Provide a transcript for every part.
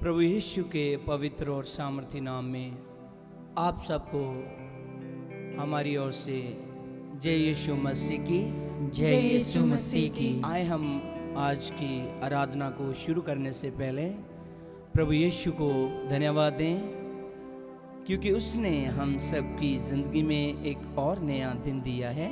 प्रभु यीशु के पवित्र और सामर्थी नाम में आप सबको हमारी ओर से जय यीशु मसीह की। जय यीशु मसीह की। आए हम आज की आराधना को शुरू करने से पहले प्रभु यीशु को धन्यवाद दें, क्योंकि उसने हम सबकी ज़िंदगी में एक और नया दिन दिया है।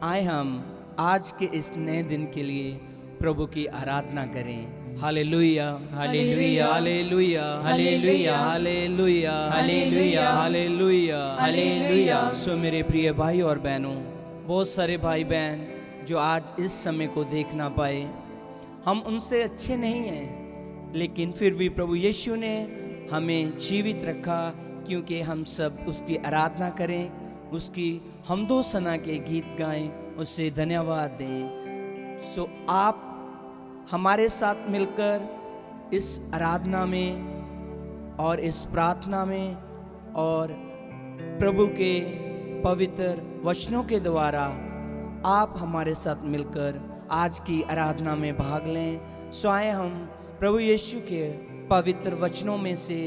आए हम आज के इस नए दिन के लिए प्रभु की आराधना करें। Hallelujah, hallelujah, hallelujah, hallelujah, hallelujah, hallelujah, hallelujah, hallelujah. मेरे प्रिय भाई और बहनों, बहुत सारे भाई बहन जो आज इस समय को देख ना पाए, हम उनसे अच्छे नहीं हैं, लेकिन फिर भी प्रभु यीशु ने हमें जीवित रखा, क्योंकि हम सब उसकी आराधना करें, उसकी हमदो सना के गीत गाएं, उससे धन्यवाद दें। आप हमारे साथ मिलकर इस आराधना में और इस प्रार्थना में और प्रभु के पवित्र वचनों के द्वारा आप हमारे साथ मिलकर आज की आराधना में भाग लें। आए हम प्रभु यीशु के पवित्र वचनों में से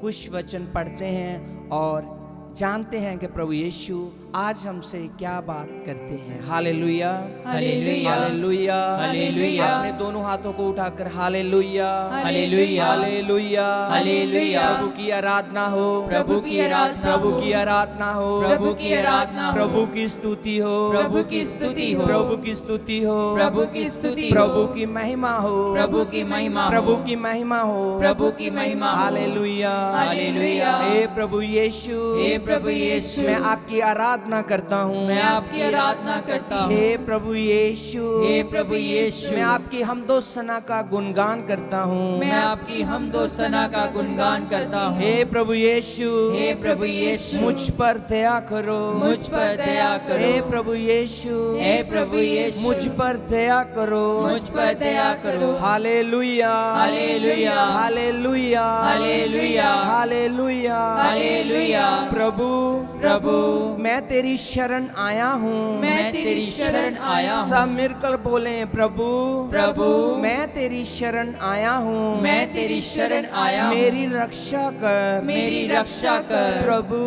कुछ वचन पढ़ते हैं और जानते हैं कि प्रभु यीशु आज हमसे क्या बात करते हैं। Hallelujah, hallelujah, hallelujah, hallelujah. अपने दोनों हाथों को उठाकर हालेलुया, हालेलुया, हालेलुया, हालेलुया। प्रभु की आराधना हो, प्रभु की आराधना प्रभु हो, की आराधना हो, प्रभु की आराधना हो, प्रभु की स्तुति हो, प्रभु की स्तुति हो, प्रभु की स्तुति हो, प्रभु की स्तुति हो, प्रभु की महिमा हो, प्रभु की महिमा हो, प्रभु की महिमा हो, प्रभु की महिमा हो। Hallelujah, hallelujah. हे प्रभु यीशु, हे प्रभु यीशु, मैं आपकी आराधना करता हूँ, मैं आपकी आराधना करता हूँ। हे प्रभु यीशु, हे प्रभु यीशु, मैं आपकी हमदो सना का गुणगान करता हूँ, मैं आपकी हमदो सना का गुणगान करता हूँ। हे प्रभु यीशु, हे प्रभु यीशु, मुझ पर दया करो, मुझ पर दया करो। हे प्रभु यीशु, हे प्रभु यीशु, मुझ पर दया करो, मुझ पर दया करो। Hallelujah, hallelujah, hallelujah, hallelujah, hallelujah, hallelujah. प्रभु, प्रभु, मैं तेरी शरण आया हूँ, मैं तेरी शरण आया हूँ। सब मिलकर बोले प्रभु, प्रभु, मैं तेरी शरण आया हूँ, मैं तेरी शरण आया हूँ। मेरी रक्षा कर, मेरी रक्षा कर। प्रभु,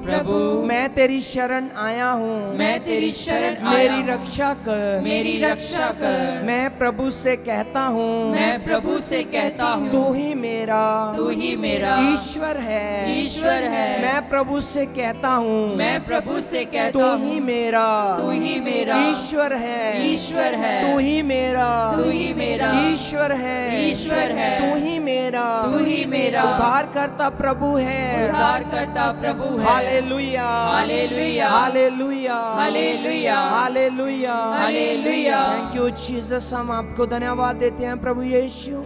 प्रभु, मैं तेरी शरण आया हूँ, मैं तेरी शरण आया मेरी हूँ। रक्षा कर, मेरी रक्षा कर। मैं प्रभु से कहता हूँ, मैं प्रभु से कहता हूँ, तू ही मेरा, तू ही मेरा ईश्वर है, ईश्वर है। मैं प्रभु से कहता हूँ, मैं प्रभु से कहता तू हूँ, ही मेरा, तू ही मेरा ईश्वर है, ईश्वर है। तू ही मेरा, तू ही मेरा ईश्वर है, ईश्वर है। तू ही मेरा, तू ही मेरा उद्धार करता प्रभु है, उद्धार करता प्रभु है। Hallelujah, hallelujah, hallelujah, hallelujah, hallelujah, hallelujah. Thank you Jesus. हम आपको धन्यवाद देते हैं प्रभु यीशु।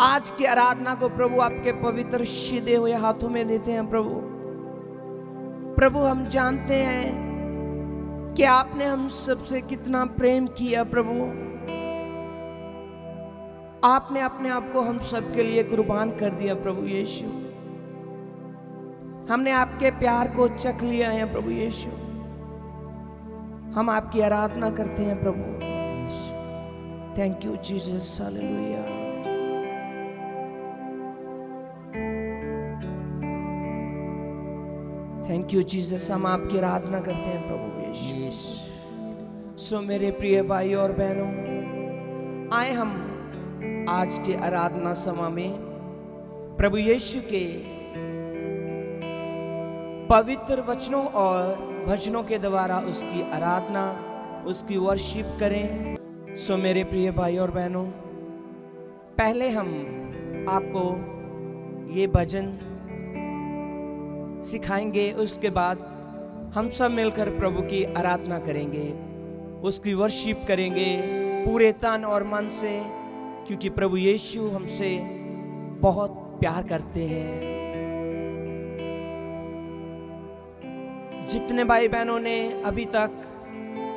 आज की आराधना को प्रभु आपके पवित्र सीधे हुए हाथों में देते हैं प्रभु। प्रभु, हम जानते हैं कि आपने हम सबसे कितना प्रेम किया प्रभु। आपने अपने आप को हम सब के लिए कुर्बान कर दिया प्रभु यीशु। हमने आपके प्यार को चख लिया है प्रभु यीशु। हम आपकी आराधना करते हैं प्रभु। Thank you Jesus, hallelujah. Thank you Jesus. हम आपकी आराधना करते हैं प्रभु यीशु। मेरे प्रिय भाई और बहनों, आए हम आज के आराधना सभा में प्रभु यीशु के पवित्र वचनों और भजनों के द्वारा उसकी आराधना, उसकी वर्शिप करें। मेरे प्रिय भाई और बहनों, पहले हम आपको ये भजन सिखाएंगे, उसके बाद हम सब मिलकर प्रभु की आराधना करेंगे, उसकी वर्शिप करेंगे पूरे तन और मन से, क्योंकि प्रभु यीशु हमसे बहुत प्यार करते हैं। जितने भाई बहनों ने अभी तक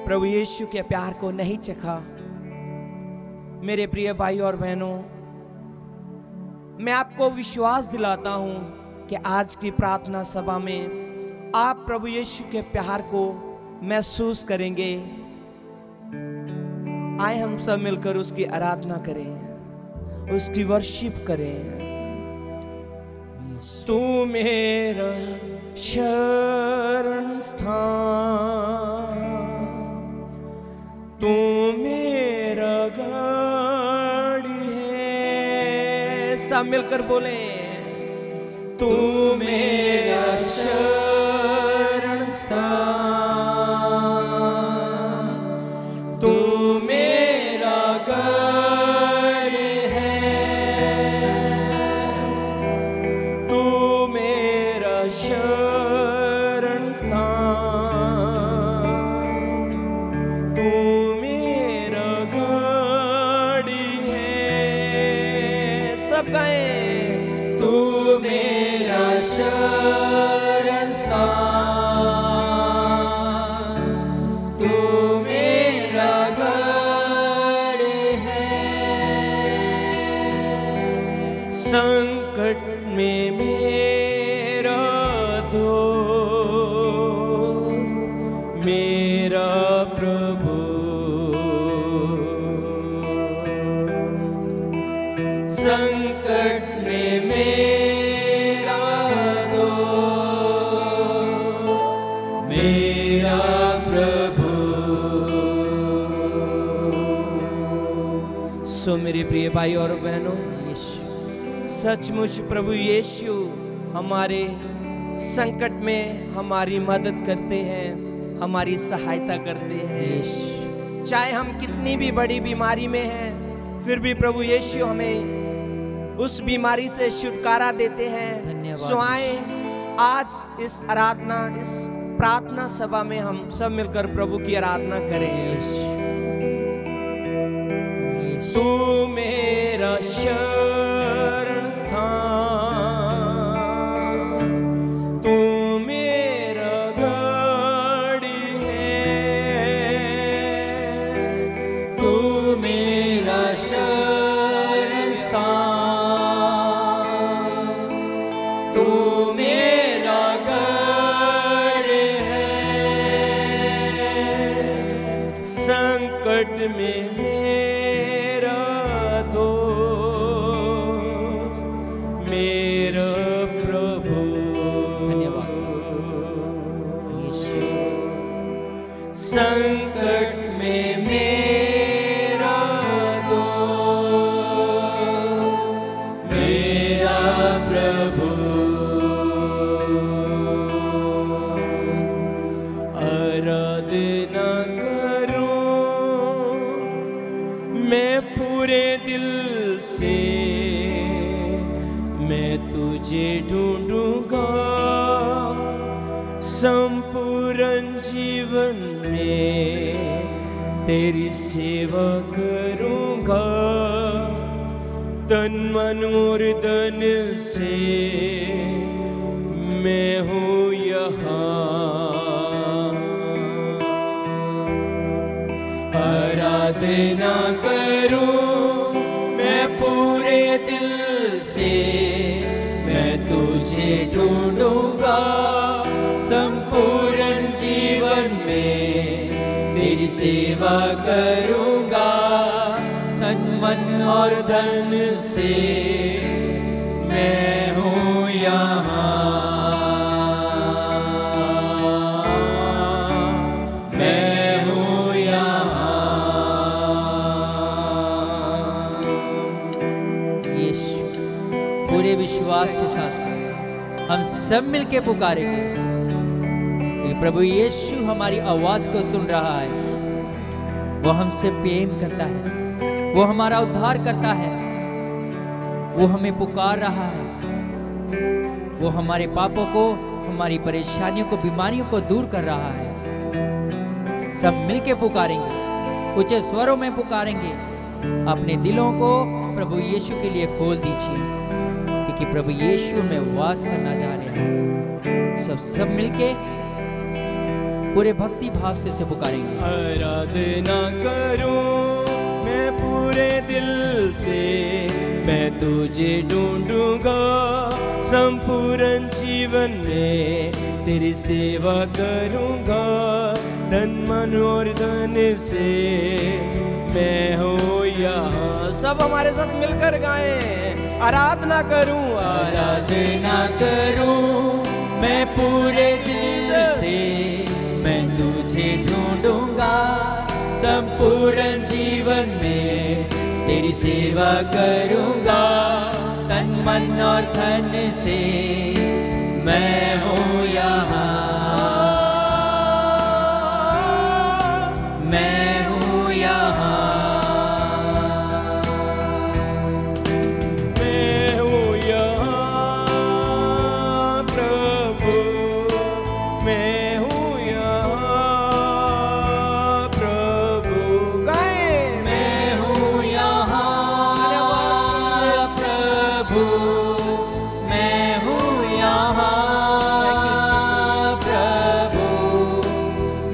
प्रभु यीशु के प्यार को नहीं चखा, मेरे प्रिय भाई और बहनों, मैं आपको विश्वास दिलाता हूं कि आज की प्रार्थना सभा में आप प्रभु यीशु के प्यार को महसूस करेंगे। आए हम सब मिलकर उसकी आराधना करें। उसकी वर्शिप करें। तू मेरा शरण स्थान, तू मेरा गाड़ी है। सब मिलकर बोले, तू मेरा शरण स्थान, तू मेरा गाड़ी है, तू मेरा शरण स्थान, तू मेरा गाड़ी है। सब गाए, तू मेरा शरण स्थान, तू मेरा गाड़ी है। संकट में मेरा दोस्त, मेरा प्रभु, संकट में मेरा दोस्त, मेरा प्रभु। सो मेरे प्रिय भाई और बहनों, सचमुच प्रभु यीशु हमारे संकट में हमारी मदद करते हैं, हमारी सहायता करते हैं। चाहे हम कितनी भी बड़ी बीमारी में हैं, फिर भी प्रभु यीशु हमें उस बीमारी से छुटकारा देते हैं। सो आए आज इस आराधना, इस प्रार्थना सभा में हम सब मिलकर प्रभु की आराधना करें। तू मेरा शरण स्थान, तू मेरा गाड़ी है, तू मेरा शरण स्थान, तू मेरा गाड़ी है। संकट में मेरा दोस्त, मेरा प्रभु। संकट में मेरा दोस्त, मेरा प्रभु। आराधना करूं मैं पूरे दिल से, मैं तुझे ढूंढूंगा संपूर्ण जीवन में, तेरी सेवा करूंगा तन मन और धन से। मैं हूँ यहाँ, आराधना करूं मैं पूरे दिल से, मैं तुझे ढूंढूंगा संपूर्ण जीवन में, तेरी सेवा करूंगा तन मन और धन से। मैं हूँ यहाँ, मैं हूँ यहाँ। यीशु, पूरे विश्वास के साथ हम सब मिलके पुकारेंगे। ये प्रभु यीशु हमारी आवाज को सुन रहा है, वो हमसे प्रेम करता है, वो हमारा उद्धार करता है, वो हमें पुकार रहा है, वो हमारे पापों को, हमारी परेशानियों को, बीमारियों को दूर कर रहा है। सब मिलके पुकारेंगे, ऊंचे स्वरों में पुकारेंगे। अपने दिलों को प्रभु यीशु के लिए खोल दीजिए, क्योंकि प्रभु यीशु में वास करना चाह रहे हैं। सब मिलके पूरे भक्ति भाव से पुकारेंगे। आराधना करूं मैं पूरे दिल से, मैं तुझे ढूंढूंगा संपूर्ण जीवन में, तेरी सेवा करूंगा तन मन और धन से मैं हूँ यहाँ। सब हमारे साथ मिलकर गाएं, आराधना करूं, आराधना करूं मैं पूरे दिल से, मैं तुझे ढूंढूंगा संपूर्ण जीवन में, तेरी सेवा करूंगा तन मन और धन से, मैं हूँ यहाँ, मैं हूँ यहाँ, मैं हूँ यहाँ प्रभु, मैं हूँ यहाँ प्रभु। गाएं, मैं हूँ यहाँ प्रभु, मैं हूँ यहाँ प्रभु,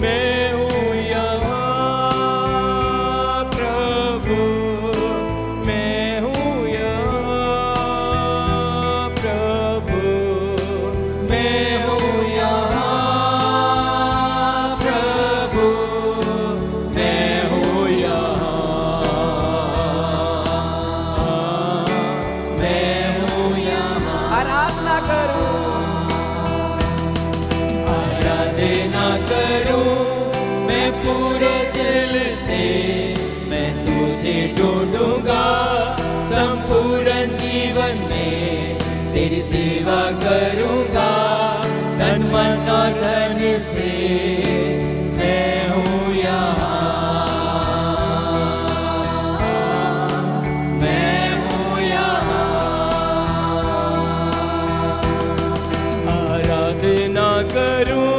मैं हूँ यहाँ प्रभु, मैं हूँ यहाँ प्रभु, मैं हूँ यहाँ प्रभु, मैं हूँ यहाँ, मैं हूँ यहाँ। आराधना करूं, आराधना करूं मैं पूरे दिल से, मैं तुझे ढूंढूंगा संपूर्ण जीवन में, तेरी सेवा करूंगा तन मन और धन से, मैं हूँ यहाँ, मैं हूँ यहाँ। आराधना करूं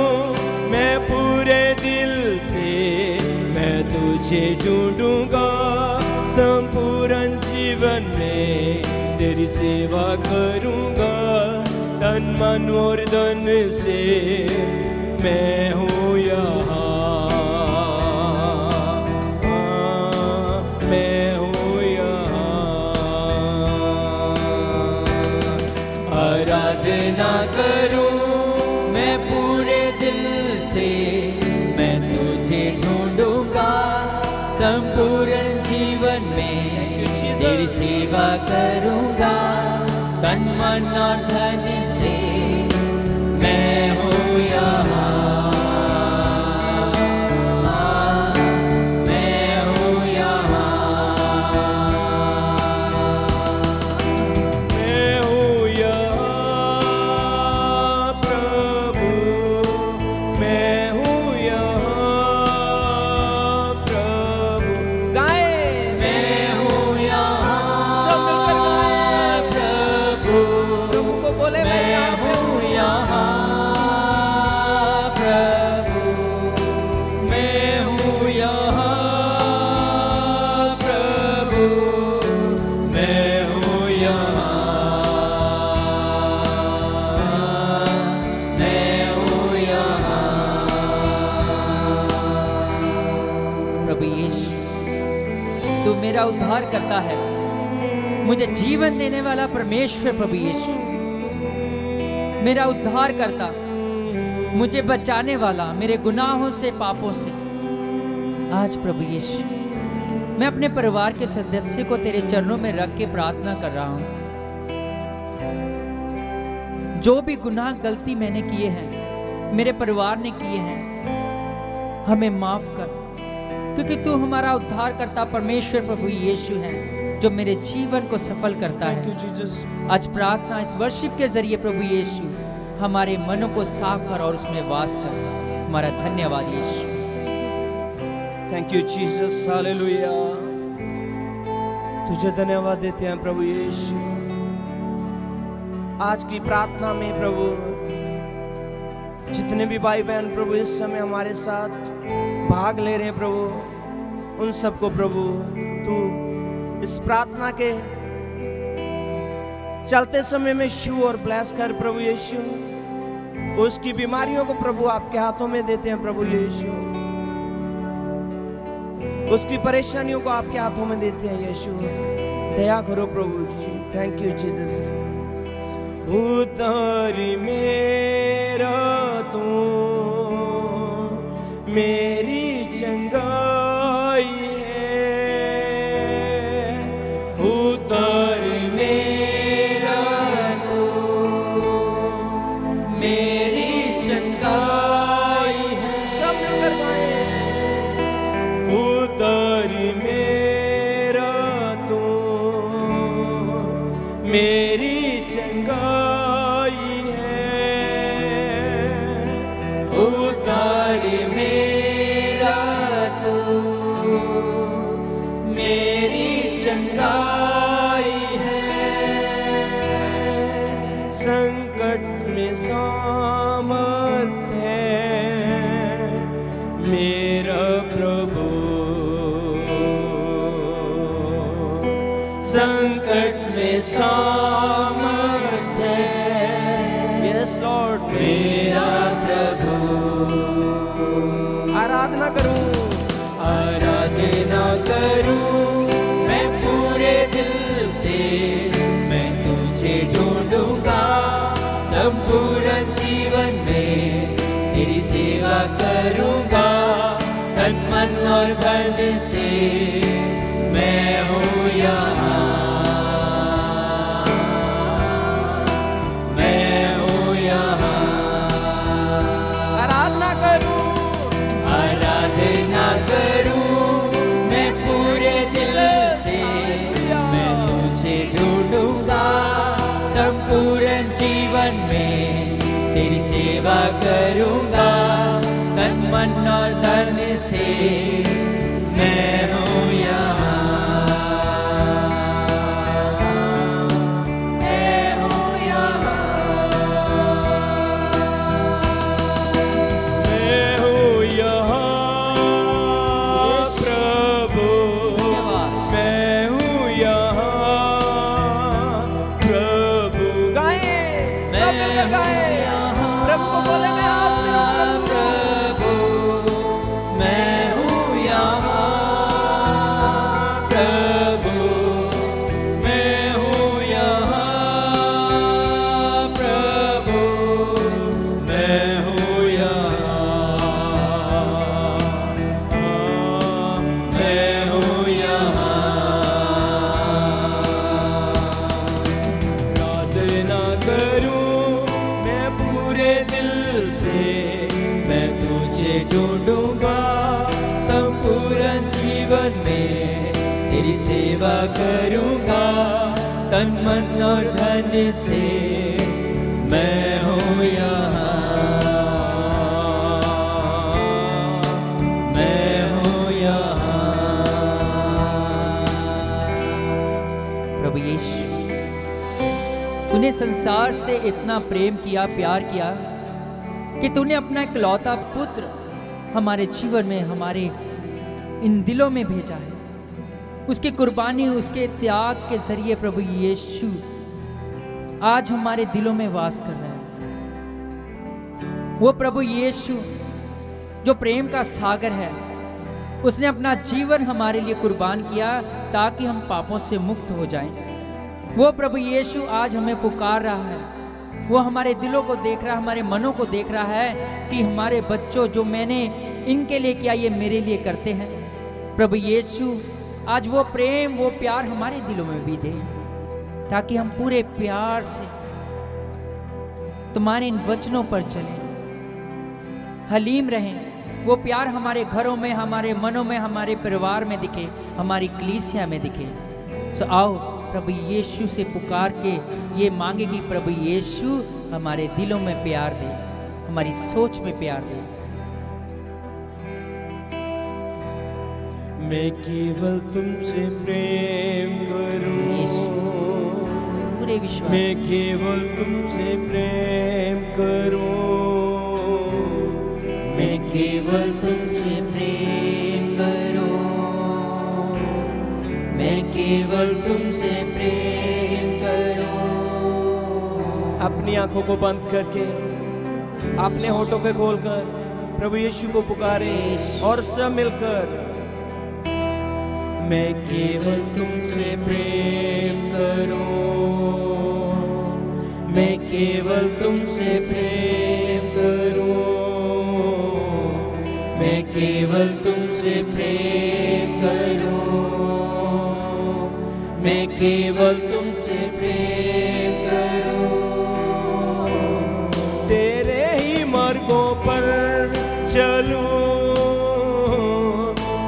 मैं पूरे दिल से, मैं तुझे ढूंढूंगा संपूर्ण जीवन में, तेरी सेवा करूंगा तन मन और धन से, मैं हूँ यहाँ, मैं हूँ यहाँ। आराधना करूं मैं पूरे दिल से, मैं तुझे ढूंढूंगा संपूर्ण जीवन में, तेरी सेवा करूंगा तन मन और धन से, मैं हूँ यहाँ, मैं हूँ यहाँ, मैं हूँ यहाँ प्रभु, मैं हूँ यहाँ प्रभु। गाएं, मैं हूँ यहाँ सब मिलकर गाएं, प्रभु, प्रभु को बोले मैं मैं यहाँ पे हूँ यहाँ प्रभु, मैं हूँ यहाँ प्रभु, मैं हूँ यहाँ, मैं हूँ यहाँ। प्रभु यीशु, तू मेरा उद्धार करता है, मुझे जीवन देने वाला परमेश्वर प्रभु यीशु, मेरा उद्धार करता, मुझे बचाने वाला मेरे गुनाहों से, पापों से। आज प्रभु यीशु, मैं अपने परिवार के सदस्य को तेरे चरणों में रख के प्रार्थना कर रहा हूं। जो भी गुनाह गलती मैंने किए हैं, मेरे परिवार ने किए हैं, हमें माफ कर, क्योंकि तू हमारा उद्धार करता परमेश्वर प्रभु यीशु है, जो मेरे जीवन को सफल करता थैंक यू है। जीसस। आज प्रार्थना इस वर्शिप के जरिए प्रभु यीशु हमारे मनों को साफ कर और उसमें वास कर। हमारा धन्यवाद Yeshu. Thank you Jesus, hallelujah. तुझे धन्यवाद देते हैं प्रभु यीशु। आज की प्रार्थना में प्रभु, जितने भी भाई बहन प्रभु इस समय हमारे साथ भाग ले रहे हैं प्रभु, उन सबको प्रभु तू इस प्रार्थना के चलते समय में छू और ब्लेस कर प्रभु यीशु। उसकी बीमारियों को प्रभु आपके हाथों में देते हैं प्रभु यीशु। उसकी परेशानियों को आपके हाथों में देते हैं यीशु। दया करो प्रभु जी। Thank you Jesus. उतारी मेरा तू मेरा मेरी चंगाई है। उद्धार मेरा तू, मेरी चंगाई है। संकट में सामर्थ है मेरा प्रभु। संकट में सामर्थ है, यस लॉर्ड, मेरा प्रभु। आराधना करूं, आराधना करूं मैं पूरे दिल से, मैं तुझे ढूंढूंगा संपूर्ण जीवन में, तेरी सेवा करूंगा तन मन और धन से। मैं हूँ यहाँ, मैं हूँ यहाँ। आराधना करूं, आराधना करूं मैं पूरे दिल से, मैं तुझे ढूंढूंगा संपूर्ण जीवन में, तेरी सेवा करूंगा तन मन और धन से। मैं हूँ यहाँ, मैं हूँ यहाँ। मैं हूँ यहाँ प्रभु, मैं हूँ यहाँ प्रभु। गाएं, सब मिलकर गाएं, प्रभु को बोले मैं आपका प्रभु, मैं हूँ यहाँ प्रभु, मैं हूँ यहाँ प्रभु, मैं हूँ यहाँ, मैं हूँ यहाँ। प्रार्थना करूं मैं पूरे दिल से, मैं तुझे ढूंढूंगा संपूर्ण जीवन में, तेरी सेवा करूंगा तन मन और धन से। मैं हूँ यहाँ, मैं हूँ यहाँ। प्रभु यीशु, तूने संसार से इतना प्रेम किया, प्यार किया कि तूने अपना इकलौता पुत्र हमारे जीवन में, हमारे इन दिलों में भेजा है। उसकी कुर्बानी, उसके त्याग के जरिए प्रभु यीशु आज हमारे दिलों में वास कर रहा है। वो प्रभु यीशु जो प्रेम का सागर है, उसने अपना जीवन हमारे लिए कुर्बान किया ताकि हम पापों से मुक्त हो जाएं। वो प्रभु यीशु आज हमें पुकार रहा है। वो हमारे दिलों को देख रहा है, हमारे मनों को देख रहा है कि हमारे बच्चों, जो मैंने इनके लिए किया ये मेरे लिए करते हैं। प्रभु यीशु आज वो प्रेम, वो प्यार हमारे दिलों में भी दे, ताकि हम पूरे प्यार से तुम्हारे इन वचनों पर चलें, हलीम रहें। वो प्यार हमारे घरों में, हमारे मनों में, हमारे परिवार में दिखे, हमारी कलीसिया में दिखे। सो आओ प्रभु यीशु से पुकार के ये मांगे कि प्रभु यीशु हमारे दिलों में प्यार दे, हमारी सोच में प्यार दे। मैं केवल तुमसे प्रेम यीशु, करूं, पूरे विश्वास, मैं केवल तुमसे प्रेम करूं, मैं केवल तुझसे प्रेम करूं, मैं केवल तुमसे प्रेम करूं। अपनी आंखों को बंद करके, अपने होठों पे खोलकर प्रभु यीशु को पुकारे और सब मिलकर। मैं केवल तुमसे प्रेम करूं, मैं केवल तुमसे प्रेम करूं, मैं केवल तुमसे प्रेम करूं, मैं केवल तुमसे प्रेम करूं। तेरे ही मार्गों पर चलूं,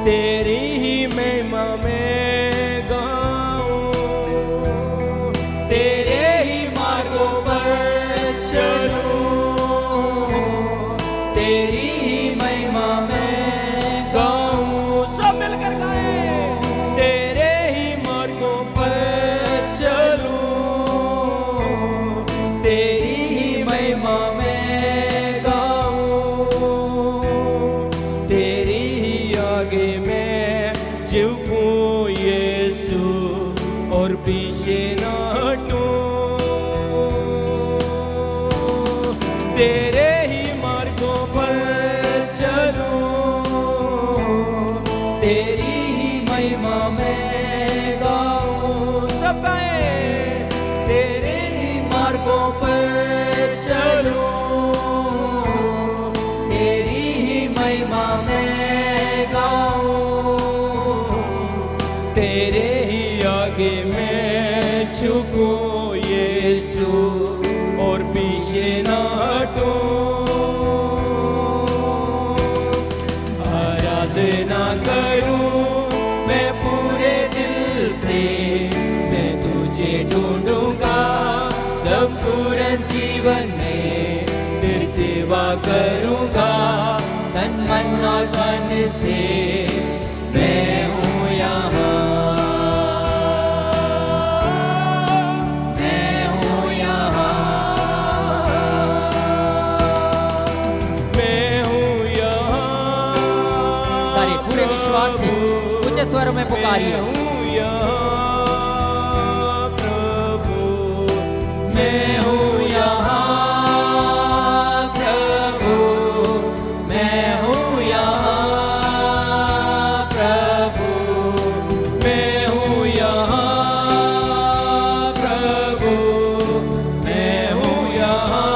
तेरी ही महिमा में गाऊं, तेरे तेरे ही मार्गों पर चलूं, तेरी ही महिमा में गाऊं। सब गाएं। तेरे ही मार्गों पर चलूं, तेरी ही महिमा में गाऊं, तेरे ही आगे मैं झुकूं यीशु और पीछे ना हटूं। आराधना करूं मैं पूरे दिल से, मैं तुझे ढूंढूंगा संपूर्ण जीवन में, तेरी सेवा करूंगा तन मन और धन से। मैं हूँ यहाँ, मैं हूँ यहाँ, मैं हूँ यहाँ। सारे पूरे विश्वास से ऊंचे स्वर में पुकारिए। मैं हूँ यहाँ प्रभु, मैं हूँ यहाँ प्रभु, मैं हूँ यहाँ प्रभु, मैं हूँ यहाँ प्रभु, मैं हूँ यहाँ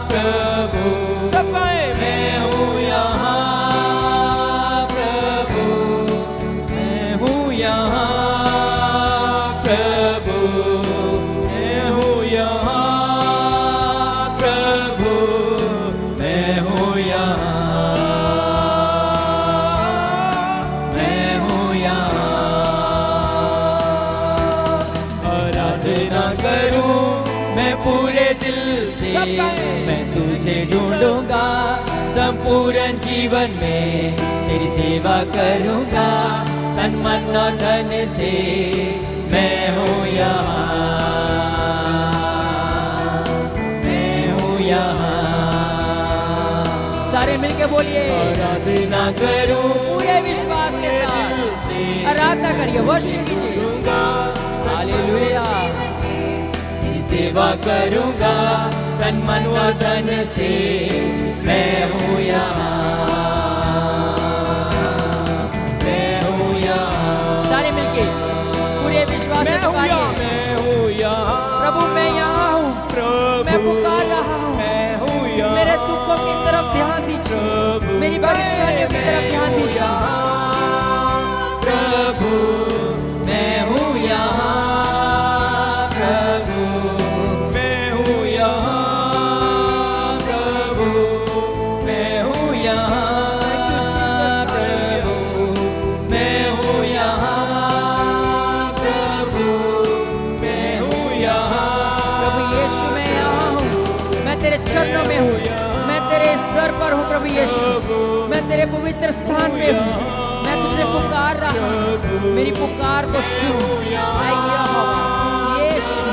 प्रभु। सब गाएं। मैं हूँ यहाँ प्रभु, मैं हूँ यहाँ प्रभु, मैं हूँ यहाँ प्रभु, मैं हूँ यहाँ, मैं हूँ यहाँ। आराधना करूं मैं पूरे दिल से, मैं तुझे ढूंढूंगा संपूर्ण जीवन में, तेरी सेवा करूंगा तन मन और धन से। मैं हूँ यहाँ, मैं हूँ यहाँ। सारे मिलके बोलिए। आराधना करूं पूरे विश्वास के साथ आराधना करिए, वर्शिप कीजिए। हालेलुया। तेरी सेवा करूंगा तन मन और धन से। मैं हूँ यहाँ, मैं हूँ यहाँ। सारे मिलके पूरे विश्वास से पुकारिए। मैं हूँ यहाँ प्रभु मैं यहाँ हूँ, प्रभु, मैं पुकार रहा हूँ। मैं हूँ यहाँ मेरे दुखों की तरफ ध्यान दीजिए, मेरी परेशानियों की तरफ ध्यान दीजिए। प्रभु मैं हूँ यहाँ प्रभु, मैं हूँ यहाँ प्रभु, मैं हूँ यहाँ प्रभु, मैं हूँ यहाँ प्रभु, मैं हूँ यहाँ। प्रभु यीशु मैं यहाँ हूँ, मैं तेरे चरणों में हूँ, मैं तेरे स्तर पर हूँ। प्रभु यीशु मैं तेरे पवित्र स्थान में हूँ, मैं तुझे पुकार रहा हूँ, मेरी पुकार को सुन। मैं यहाँ हूँ यीशु,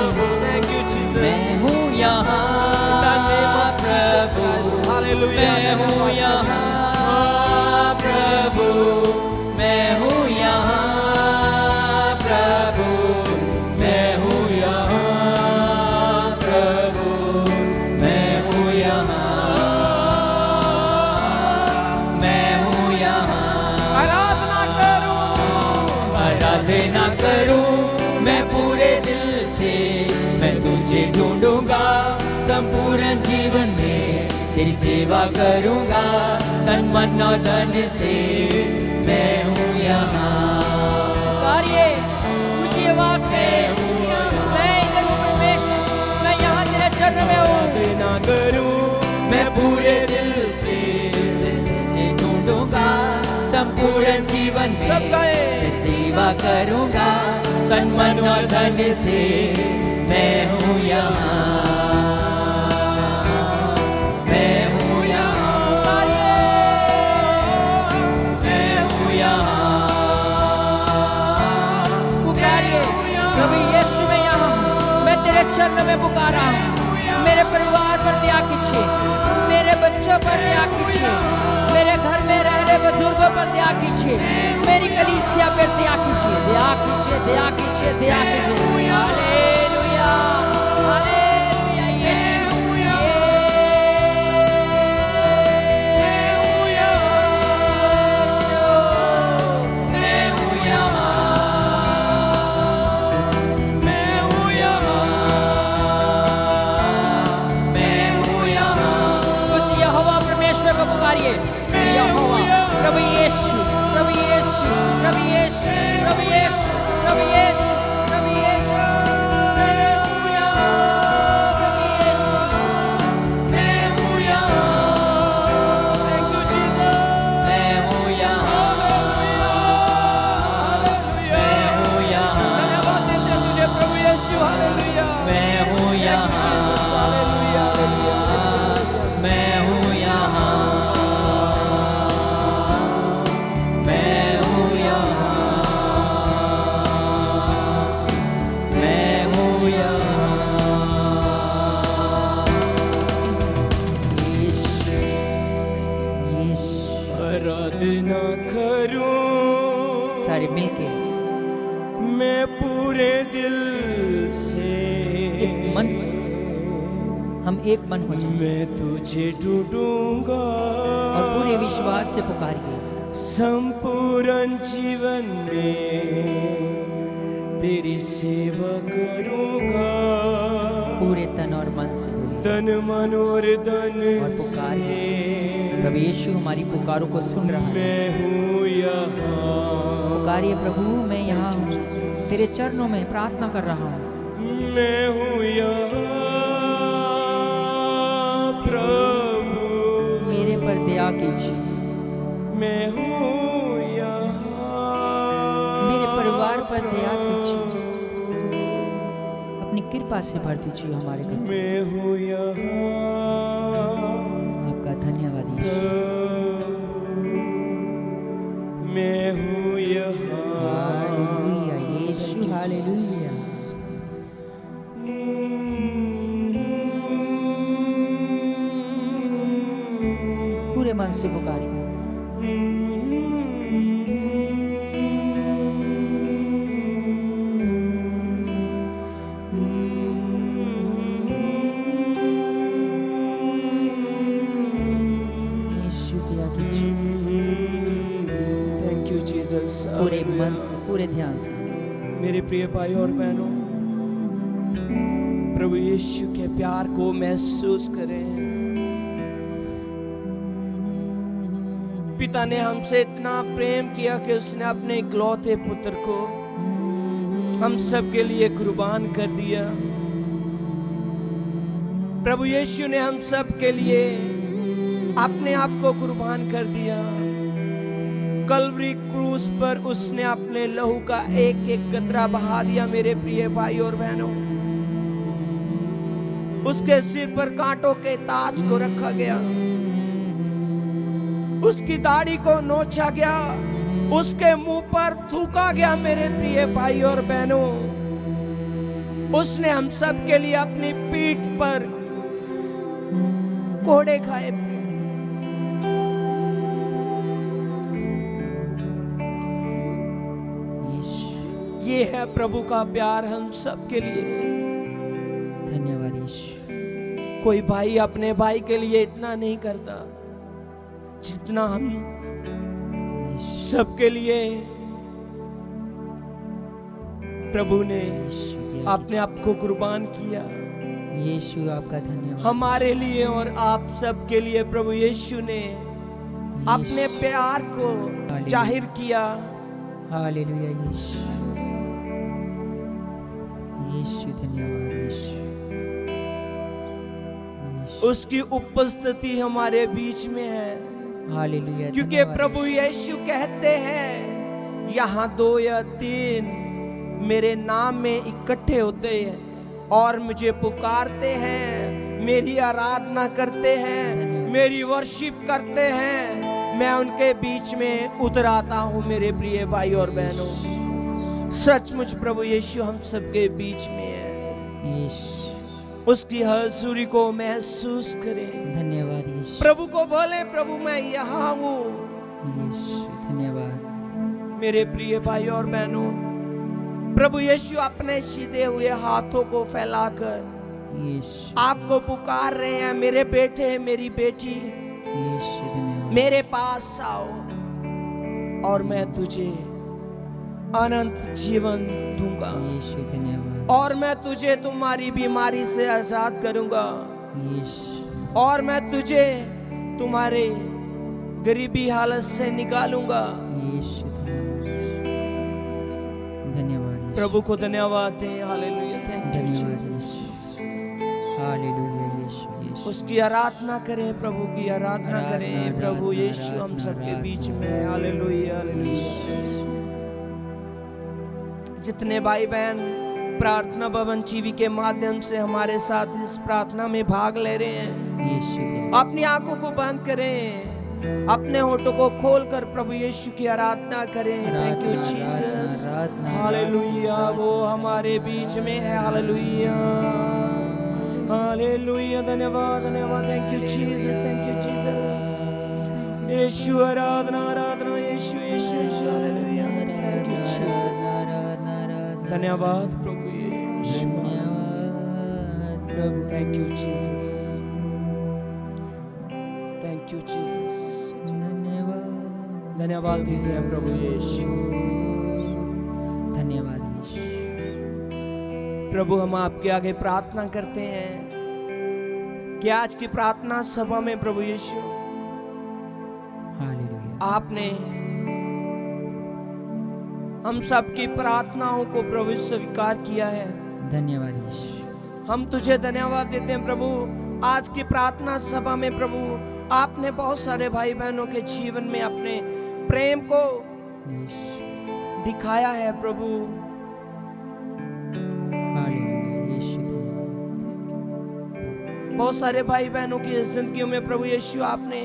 मैं हूँ यहाँ प्रभु, मैं हूँ यहाँ प्रभु, मैं हूँ यहाँ प्रभु, मैं हूँ यहाँ प्रभु, मैं हूँ यहाँ, मैं हूँ यहाँ। आराधना करूं मैं पूरे दिल से, मैं तुझे ढूंढूंगा संपूर्ण जीवन में, तेरी सेवा करूंगा तन मन और धन से। मैं हूँ यहाँ। पुकारिए ऊंची आवाज में, मैं इधर हूँ परमेश्वर, मैं यहाँ तेरे चरण में हूँ। आराधना करूं मैं पूरे दिल से, तुझे ढूंढूंगा संपूर्ण जीवन में, तेरी सेवा करूंगा तन मन और धन से। मैं हूँ यहाँ, मैं हूँ यहाँ, मैं हूँ यहाँ। पुकारिए प्रभु यीशु मैं यहाँ हूँ, मैं तेरे चरण में पुकारा हूँ। मेरे परिवार पर दया कीजिए, मेरे बच्चों पर दया कीजिए, मेरे घर में रहने बुजुर्गों पर दया कीजिए, मेरी कलीसिया पर दया कीजिए, दया कीजिए, दया कीजिए, दया कीजिए। Hallelujah, hallelujah. यीशु, से एक मन, हम एक मन हो जाएं मैं तुझे ढूंढूंगा और पूरे विश्वास से पुकारिए। संपूर्ण जीवन में तेरी सेवा करूंगा, पूरे तन और मन से बोलिए तन मन और धन और से। पुकारिए। प्रभु यीशु हमारी पुकारों को सुन रहा है। मैं हूँ यहाँ, पुकारिए, प्रभु मैं यहाँ हूँ, तेरे चरणों में प्रार्थना कर रहा हूँ। मैं हूँ यहाँ प्रभु, मेरे पर दया कीजिए, मैं हूँ यहाँ, मेरे परिवार पर दया कीजिए, अपनी कृपा से भर दीजिए हमारे घर। मैं हूँ यहाँ आपका धन्यवाद यीशु। मैं हूँ यहाँ। हालेलुया यीशु, हालेलुया। पूरे मन से पुकारिए। यीशु दया कीजिए। Thank you Jesus. पूरे मन से, पूरे ध्यान से। मेरे प्रिय भाई और बहनों, प्रभु यीशु के प्यार को महसूस करें। पिता ने हमसे इतना प्रेम किया कि उसने अपने इकलौते पुत्र को हम सब के लिए कुर्बान कर दिया। प्रभु यीशु ने हम सब के लिए अपने आप को कुर्बान कर दिया। कल्वरी क्रूस पर उसने अपने लहू का एक एक कतरा बहा दिया। मेरे प्रिय भाई और बहनों, उसके सिर पर कांटों के ताज को रखा गया, उसकी दाढ़ी को नोचा गया, उसके मुंह पर थूका गया। मेरे प्रिय भाई और बहनों, उसने हम सब के लिए अपनी पीठ पर कोड़े खाए। ये है प्रभु का प्यार हम सब के लिए। धन्यवाद यीशु। कोई भाई अपने भाई के लिए इतना नहीं करता जितना हम सबके लिए प्रभु ने अपने आप को कुर्बान किया। यीशु आपका धन्यवाद। हमारे लिए और आप सबके लिए प्रभु यीशु ने अपने प्यार को जाहिर किया। हालेलुया यीशु, यीशु धन्यवाद यीशु। उसकी उपस्थिति हमारे बीच में है। हालेलुया, क्योंकि प्रभु यीशु कहते हैं, यहाँ 2 या 3 मेरे नाम में इकट्ठे होते हैं और मुझे पुकारते हैं, मेरी आराधना करते हैं, मेरी वर्शिप करते हैं, मैं उनके बीच में उतर आता हूँ। मेरे प्रिय भाई और बहनों, सचमुच प्रभु यीशु हम सबके बीच में है। उसकी हजूरी को महसूस करें। धन्यवाद यीशु। प्रभु को बोले, प्रभु मैं यहाँ हूँ। यीशु धन्यवाद। मेरे प्रिय भाई और बहनों, प्रभु यीशु अपने सीधे हुए हाथों को फैलाकर आपको पुकार रहे हैं, मेरे बेटे मेरी बेटी, मेरे पास आओ और मैं तुझे अनंत जीवन दूंगा और मैं तुझे तुम्हारी बीमारी से आजाद करूंगा और मैं तुझे तुम्हारे गरीबी हालत से निकालूंगा। धन्यवाद प्रभु को धन्यवाद दें। Hallelujah, thank you Jesus. Hallelujah Yeshu. उसकी आराधना करें, प्रभु की आराधना करें। प्रभु यीशु हम सबके बीच में। Hallelujah, hallelujah. जितने भाई बहन प्रार्थना भवन टीवी के माध्यम से हमारे साथ इस प्रार्थना में भाग ले रहे हैं, अपनी आंखों को बंद करें, अपने होठों को खोलकर प्रभु यीशु की आराधना करें। Thank you Jesus. हालेलुया, वो हमारे बीच में है। Hallelujah, hallelujah. धन्यवाद, धन्यवाद। Thank you Jesus, thank you Jesus. Yeshu आराधना, आराधना। Yeshu, Yeshu, Yeshu. Hallelujah, thank you Jesus. धन्यवाद प्रभु Yeshu. Thank you Jesus, thank you Jesus. धन्यवाद देते हैं प्रभु यीशु। धन्यवाद यीशु। प्रभु हम आपके आगे प्रार्थना करते हैं कि आज की प्रार्थना सभा में प्रभु यीशु हालेलुया। आपने हम सबकी प्रार्थनाओं को प्रभु स्वीकार किया है। धन्यवाद यीशु। हम तुझे धन्यवाद देते हैं प्रभु। आज की प्रार्थना सभा में प्रभु आपने बहुत सारे भाई बहनों के जीवन में अपने प्रेम को यीशु। दिखाया है प्रभु। हालेलुया यीशु। बहुत सारे भाई बहनों की जिंदगियों में प्रभु यीशु आपने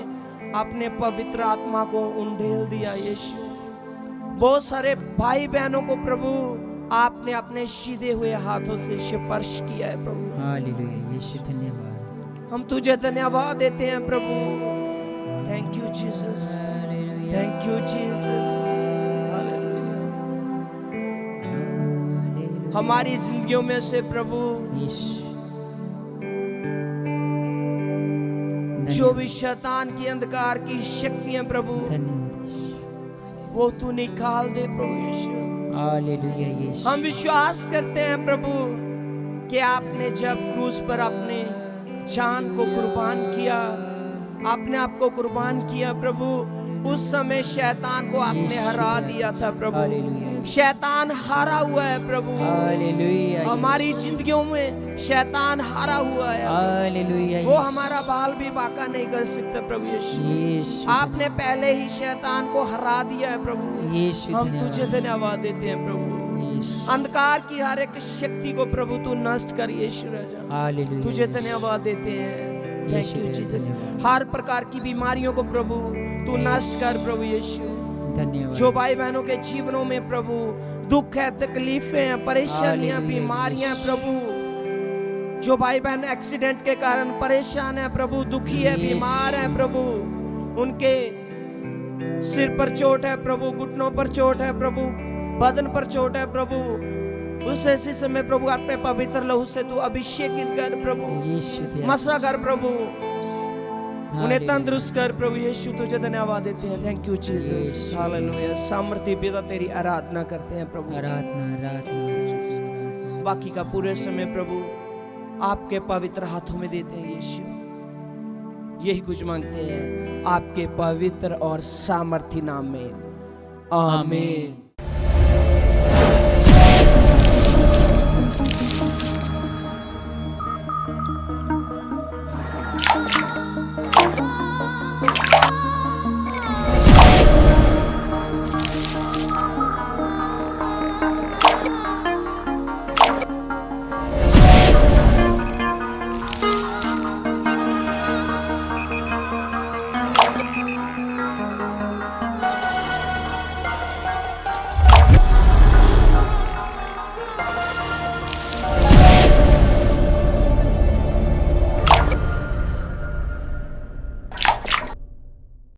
अपने पवित्र आत्मा को उंडेल दिया यीशु। बहुत सारे भाई बहनों को प्रभु आपने अपने सीधे हुए हाथों से स्पर्श किया है प्रभु। हालेलुया यीशु। धन्यवाद। हम तुझे धन्यवाद देते हैं प्रभु। Thank you Jesus, thank you Jesus. हमारी जिंदगियों में से प्रभु यीशु। जो भी शैतान की अंधकार की शक्तियां प्रभु धन्यवाद यीशु। वो तू निकाल दे प्रभु यीशु। हालेलुया यीशु। हम विश्वास करते हैं प्रभु कि आपने जब क्रूस पर अपने जान को कुर्बान किया, अपने आप को कुर्बान किया प्रभु, उस समय शैतान को आपने हरा दिया था प्रभु। हालेलुया। शैतान हारा हुआ है प्रभु। हालेलुया। हमारी जिंदगियों में शैतान हारा हुआ है। हालेलुया। वो हमारा बाल भी बाका नहीं कर सकता प्रभु यीशु। यीशु। आपने पहले ही शैतान को हरा दिया है प्रभु। यीशु। हम तुझे धन्यवाद देते हैं प्रभु। यीशु। अंधकार की हर एक शक्ति को प्रभु तू नष्ट कर यीशु राजा। हालेलुया। तुझे धन्यवाद देते हैं। थैंक यीशु यू तेरा जीसस। धन्यवाद। हर प्रकार की बीमारियों को प्रभु तू नष्ट कर प्रभु यीशु। धन्यवाद। जो भाई बहनों के जीवनों में प्रभु दुख है, तकलीफें हैं, परेशानियां, हालेलुया, बीमारियां यीशु। प्रभु, जो भाई बहन एक्सीडेंट के कारण परेशान है प्रभु, दुखी है, यीशु। बीमार है प्रभु, उनके सिर पर चोट है प्रभु, घुटनों पर चोट है प्रभु, बदन पर चोट है प्रभु, उस ऐसे समय प्रभु अपने पवित्र लहू से तू अभिषेकित कर प्रभु, यीशु तेरा- मसा कर प्रभु, उन्हें हालेलुया। तंदुरुस्त कर प्रभु यीशु। तुझे धन्यवाद देते हैं। Thank you Jesus. हालेलुया। सामर्थ्य पिता तेरी आराधना करते हैं प्रभु। आराधना आराधना आराधना। बाकी का पूरे समय प्रभु आपके पवित्र हाथों में देते हैं यीशु। यही कुछ मांगते हैं आपके पवित्र और सामर्थी नाम में, आमीन।